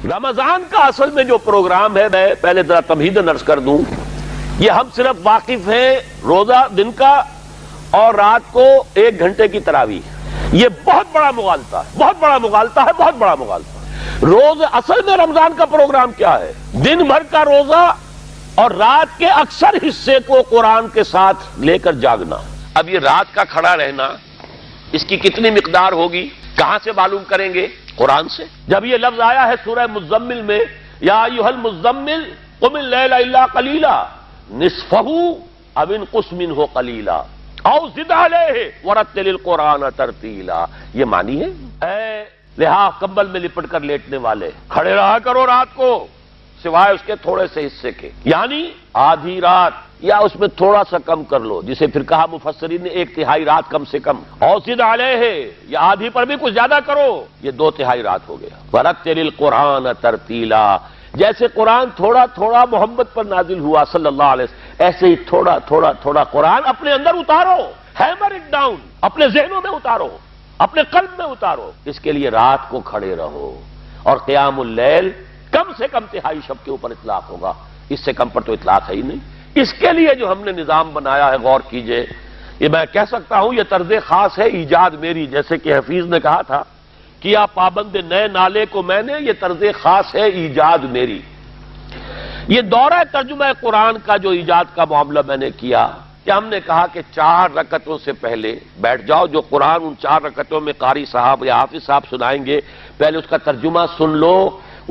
رمضان کا اصل میں جو پروگرام ہے، میں پہلے ذرا تمہید عرض کر دوں، یہ ہم صرف واقف ہیں روزہ دن کا اور رات کو 1 گھنٹے کی تراویح۔ یہ بہت بڑا مغالطہ ہے، بہت بڑا مغالطہ ہے، بہت بڑا مغالطہ ہے۔ روز اصل میں رمضان کا پروگرام کیا ہے؟ دن بھر کا روزہ اور رات کے اکثر حصے کو قرآن کے ساتھ لے کر جاگنا۔ اب یہ رات کا کھڑا رہنا، اس کی کتنی مقدار ہوگی، کہاں سے معلوم کریں گے؟ قرآن سے۔ جب یہ لفظ آیا ہے سورہ مزمل میں، یا ایھا المزمل قم اللیل الا قلیلا نصفہ او انقص منہ قلیلا او زد علیہ ورتل القرآن ترتیلا، یہ معنی ہے اے لحاظ کمبل میں لپٹ کر لیٹنے والے، کھڑے رہا کرو رات کو سوائے اس کے تھوڑے سے حصے کے، یعنی آدھی رات یا اس میں تھوڑا سا کم کر لو، جسے پھر کہا مفسرین نے 1/3 رات کم سے کم، اور زد علیہ یا آدھی پر بھی کچھ زیادہ کرو، یہ 2/3 رات ہو گیا۔ ورتل القرآن ترتیلا، جیسے قرآن تھوڑا تھوڑا محمد پر نازل ہوا صلی اللہ علیہ وسلم، ایسے ہی تھوڑا تھوڑا تھوڑا قرآن اپنے اندر اتارو، ہیمر اٹ ڈاؤن، اپنے ذہنوں میں اتارو، اپنے قلب میں اتارو۔ اس کے لیے رات کو کھڑے رہو، اور قیام اللیل کم سے کم 1/3 شب کے اوپر اطلاق ہوگا، اس سے کم پر تو اطلاق ہے ہی نہیں۔ اس کے لیے جو ہم نے نظام بنایا ہے، غور کیجئے، یہ میں کہہ سکتا ہوں یہ طرز خاص ہے، ایجاد میری، جیسے کہ حفیظ نے کہا تھا، کیا پابند نئے نالے کو میں نے، یہ طرز خاص ہے ایجاد میری۔ یہ دورہ ترجمہ قرآن کا جو ایجاد کا معاملہ میں نے کیا، کہ ہم نے کہا کہ 4 رکعتوں سے پہلے بیٹھ جاؤ، جو قرآن ان 4 رکعتوں میں قاری صاحب یا حافظ صاحب سنائیں گے، پہلے اس کا ترجمہ سن لو،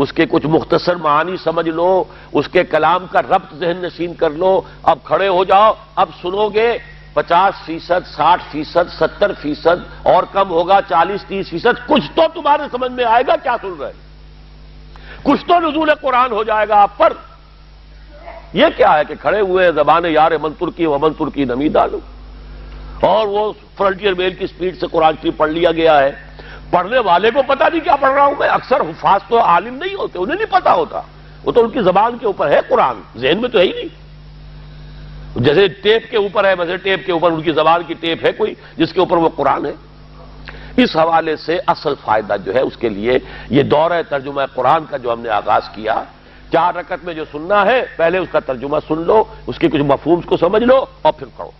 اس کے کچھ مختصر معانی سمجھ لو، اس کے کلام کا ربط ذہن نشین کر لو، اب کھڑے ہو جاؤ، اب سنو گے 50%، 60%، 70%، اور کم ہوگا 40-30%، کچھ تو تمہارے سمجھ میں آئے گا کیا سن رہے، کچھ تو نزول قرآن ہو جائے گا آپ پر۔ یہ کیا ہے کہ کھڑے ہوئے زبان یار من ترکی و من ترکی نمی ڈالو، اور وہ فرنٹیئر میل کی سپیڈ سے قرآن شریف پڑھ لیا گیا ہے، پڑھنے والے کو پتہ نہیں کیا پڑھ رہا ہوں میں۔ اکثر حفاظ تو عالم نہیں ہوتے، انہیں نہیں پتا ہوتا، وہ تو ان کی زبان کے اوپر ہے قرآن، ذہن میں تو ہے ہی نہیں، جیسے ٹیپ کے اوپر ہے، ویسے ٹیپ کے اوپر ان کی زبان کی ٹیپ ہے کوئی جس کے اوپر وہ قرآن ہے۔ اس حوالے سے اصل فائدہ جو ہے اس کے لیے یہ دورہ ترجمہ قرآن کا جو ہم نے آغاز کیا، 4 رکعت میں جو سننا ہے پہلے اس کا ترجمہ سن لو، اس کے کچھ مفہوم کو سمجھ لو، اور پھر پڑھو۔